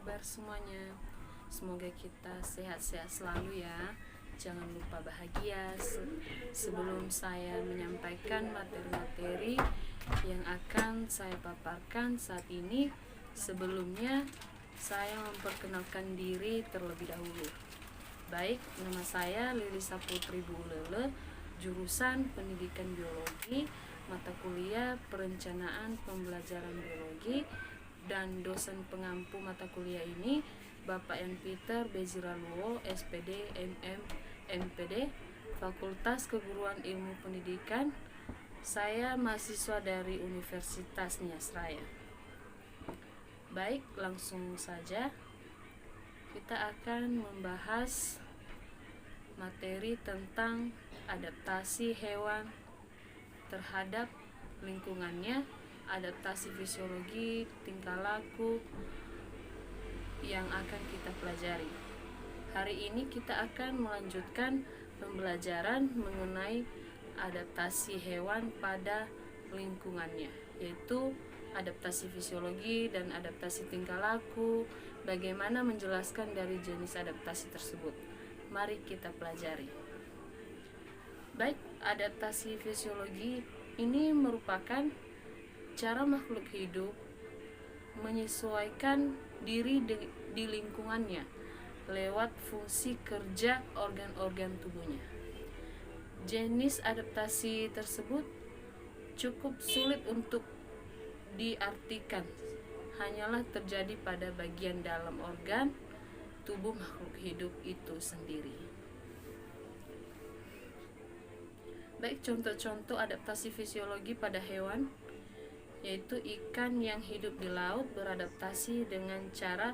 kabar semuanya? Semoga kita sehat-sehat selalu ya. Jangan lupa bahagia. Sebelum saya menyampaikan materi-materi yang akan saya paparkan saat ini, sebelumnya saya memperkenalkan diri terlebih dahulu. Baik, nama saya Lilisa Putri Bulele, jurusan Pendidikan Biologi, mata kuliah Perencanaan Pembelajaran Biologi, dan dosen pengampu mata kuliah ini Bapak Yan Peter Beziraluo, SPD, MM, MPD, Fakultas Keguruan Ilmu Pendidikan. Saya mahasiswa dari Universitas Nias Raya. Baik, langsung saja kita akan membahas materi tentang adaptasi hewan terhadap lingkungannya, adaptasi fisiologi tingkah laku yang akan kita pelajari. Hari ini kita akan melanjutkan pembelajaran mengenai adaptasi hewan pada lingkungannya, yaitu adaptasi fisiologi dan adaptasi tingkah laku. Bagaimana menjelaskan dari jenis adaptasi tersebut? Mari kita pelajari. Baik, adaptasi fisiologi ini merupakan cara makhluk hidup menyesuaikan diri di lingkungannya lewat fungsi kerja organ-organ tubuhnya. Jenis adaptasi tersebut cukup sulit untuk diartikan, hanyalah terjadi pada bagian dalam organ tubuh makhluk hidup itu sendiri. Baik, contoh-contoh adaptasi fisiologi pada hewan, yaitu ikan yang hidup di laut beradaptasi dengan cara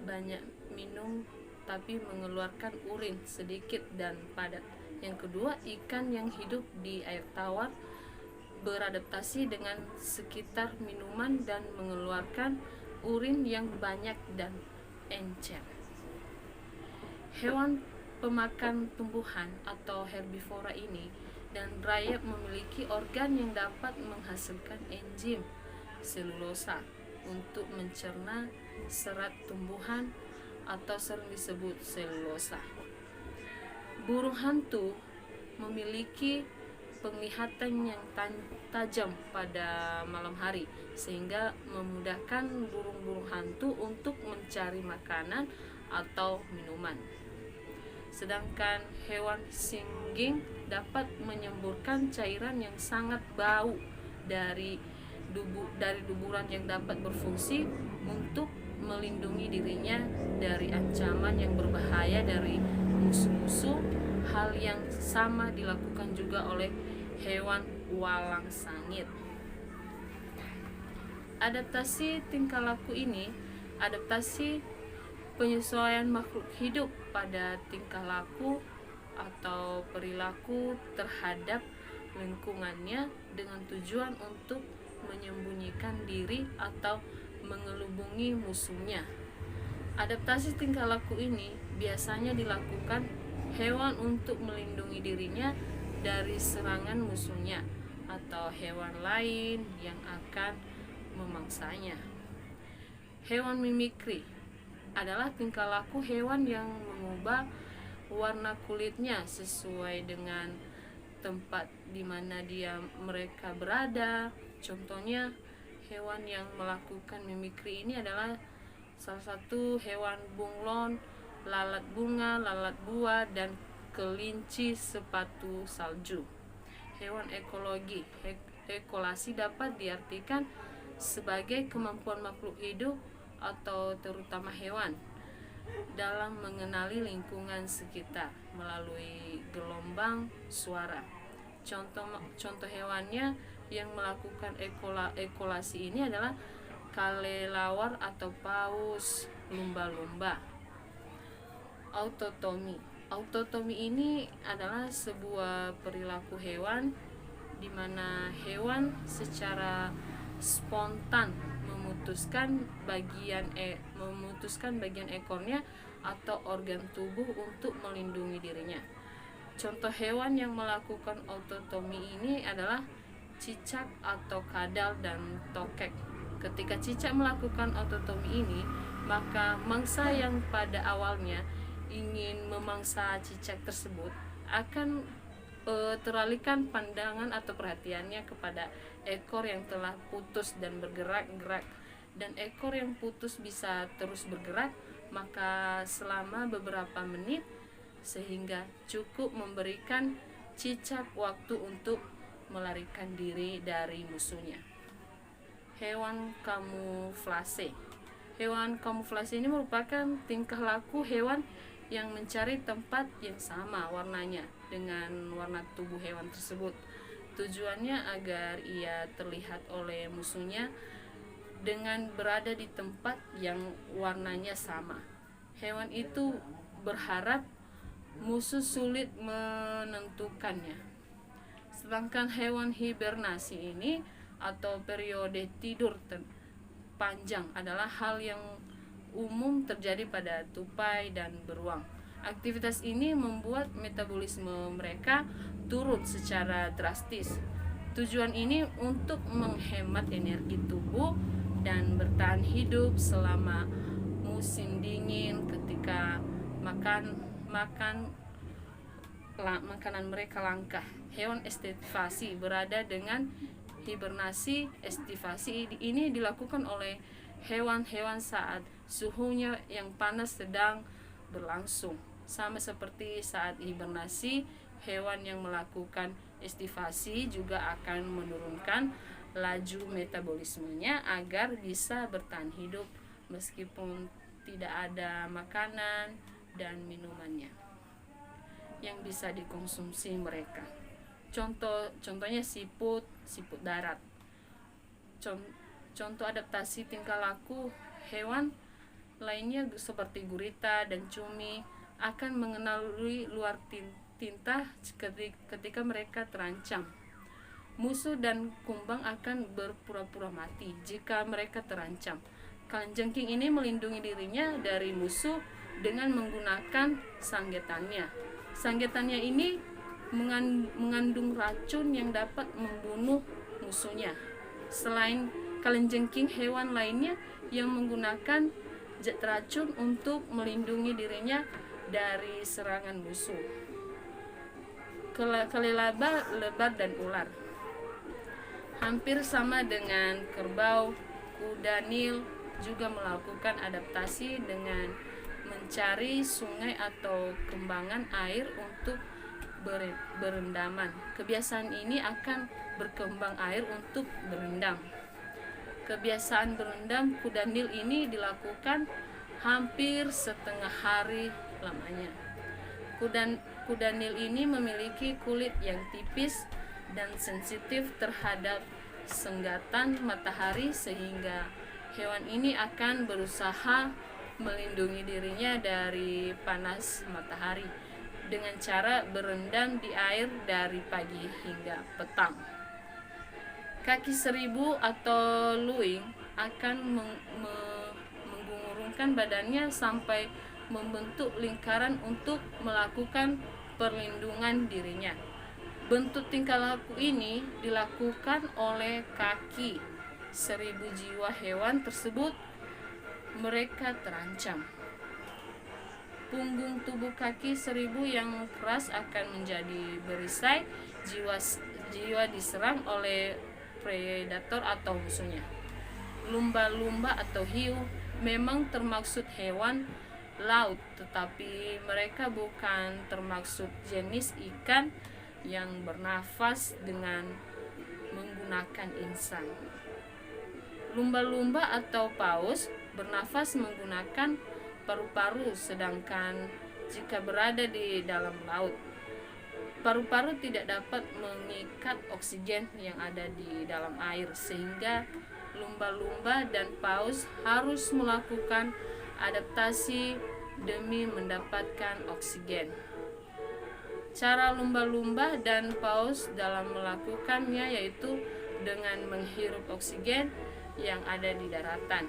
banyak minum tapi mengeluarkan urin sedikit dan padat. Yang kedua, ikan yang hidup di air tawar beradaptasi dengan sekitar minuman dan mengeluarkan urin yang banyak dan encer. Hewan pemakan tumbuhan atau herbivora ini dan rayap memiliki organ yang dapat menghasilkan enzim selulosa untuk mencerna serat tumbuhan atau sering disebut selulosa. Burung hantu memiliki penglihatan yang tajam pada malam hari sehingga memudahkan burung-burung hantu untuk mencari makanan atau minuman. Sedangkan hewan singging dapat menyemburkan cairan yang sangat bau dari duburan yang dapat berfungsi untuk melindungi dirinya dari ancaman yang berbahaya dari musuh-musuh. Hal yang sama dilakukan juga oleh hewan walang sangit. Adaptasi tingkah laku ini, adaptasi penyesuaian makhluk hidup pada tingkah laku atau perilaku terhadap lingkungannya dengan tujuan untuk menyembunyikan diri atau mengelubungi musuhnya. Adaptasi tingkah laku ini biasanya dilakukan hewan untuk melindungi dirinya dari serangan musuhnya atau hewan lain yang akan memangsanya. Hewan mimikri adalah tingkah laku hewan yang mengubah warna kulitnya sesuai dengan tempat di mana mereka berada. Contohnya, hewan yang melakukan mimikri ini adalah salah satu hewan bunglon, lalat bunga, lalat buah, dan kelinci sepatu salju. Hewan ekologi, ekolasi dapat diartikan sebagai kemampuan makhluk hidup atau terutama hewan dalam mengenali lingkungan sekitar melalui gelombang suara. Contoh hewannya yang melakukan ekolasi ini adalah kelelawar atau paus, lumba-lumba. Autotomi ini adalah sebuah perilaku hewan di mana hewan secara spontan memutuskan bagian ekornya atau organ tubuh untuk melindungi dirinya. Contoh hewan yang melakukan autotomi ini adalah cicak atau kadal dan tokek. Ketika cicak melakukan autotomi ini, maka mangsa yang pada awalnya ingin memangsa cicak tersebut akan teralihkan pandangan atau perhatiannya kepada ekor yang telah putus dan bergerak-gerak. Dan ekor yang putus bisa terus bergerak maka selama beberapa menit, sehingga cukup memberikan cicak waktu untuk melarikan diri dari musuhnya. Hewan kamuflase. Hewan kamuflase ini merupakan tingkah laku hewan yang mencari tempat yang sama warnanya dengan warna tubuh hewan tersebut. Tujuannya agar ia terlihat oleh musuhnya dengan berada di tempat yang warnanya sama. Hewan itu berharap musuh sulit menentukannya. Sedangkan hewan hibernasi ini atau periode tidur panjang adalah hal yang umum terjadi pada tupai dan beruang. Aktivitas ini membuat metabolisme mereka turun secara drastis. Tujuan ini untuk menghemat energi tubuh dan bertahan hidup selama musim dingin ketika makanan mereka langka. Hewan estivasi berada dengan hibernasi. Estivasi ini dilakukan oleh hewan-hewan saat suhunya yang panas sedang berlangsung. Sama seperti saat hibernasi, hewan yang melakukan estivasi juga akan menurunkan laju metabolismenya agar bisa bertahan hidup meskipun tidak ada makanan dan minumannya yang bisa dikonsumsi mereka. Contohnya siput darat. Contoh adaptasi tingkah laku hewan lainnya seperti gurita dan cumi akan mengenali luar tinta ketika mereka terancam. Musuh dan kumbang akan berpura-pura mati jika mereka terancam. Kalajengking ini melindungi dirinya dari musuh dengan menggunakan sanggetannya. Sanggetannya ini mengandung racun yang dapat membunuh musuhnya. Selain kalajengking, hewan lainnya yang menggunakan zat racun untuk melindungi dirinya dari serangan musuh. Kelelawar, lebar, dan ular hampir sama dengan kerbau. Kuda Nil juga melakukan adaptasi dengan mencari sungai atau kembangan air untuk berendaman. Kebiasaan ini akan berkembang air untuk berendam. Kebiasaan berendam kuda Nil ini dilakukan hampir setengah hari lamanya. Kuda Nil ini memiliki kulit yang tipis dan sensitif terhadap senggatan matahari, sehingga hewan ini akan berusaha melindungi dirinya dari panas matahari dengan cara berendam di air dari pagi hingga petang. Kaki seribu atau luwing akan menggulungkan badannya sampai membentuk lingkaran untuk melakukan perlindungan dirinya. Bentuk tingkah laku ini dilakukan oleh kaki 1000 jiwa hewan tersebut. Mereka terancam. Punggung tubuh kaki 1000 yang keras akan menjadi berisai jiwa diserang oleh predator atau musuhnya. Lumba-lumba atau hiu memang termaksud hewan laut, tetapi mereka bukan termaksud jenis ikan yang bernafas dengan menggunakan insang. Lumba-lumba atau paus bernafas menggunakan paru-paru, sedangkan jika berada di dalam laut, paru-paru tidak dapat mengikat oksigen yang ada di dalam air, sehingga lumba-lumba dan paus harus melakukan adaptasi demi mendapatkan oksigen. Cara lumba-lumba dan paus dalam melakukannya yaitu dengan menghirup oksigen yang ada di daratan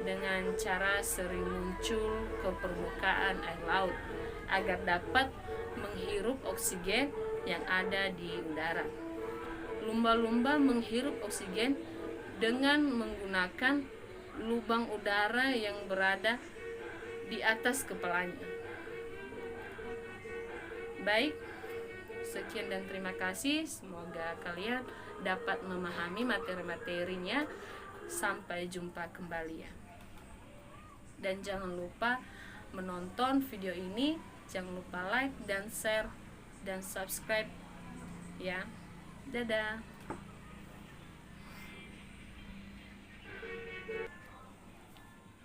dengan cara sering muncul ke permukaan air laut agar dapat menghirup oksigen yang ada di udara. Lumba-lumba menghirup oksigen dengan menggunakan lubang udara yang berada di atas kepalanya. Baik, sekian dan terima kasih. Semoga kalian dapat memahami materi-materinya. Sampai jumpa kembali ya. Dan jangan lupa menonton video ini. Jangan lupa like dan share dan subscribe ya. Dadah.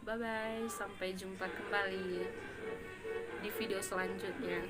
Bye bye, sampai jumpa kembali di video selanjutnya.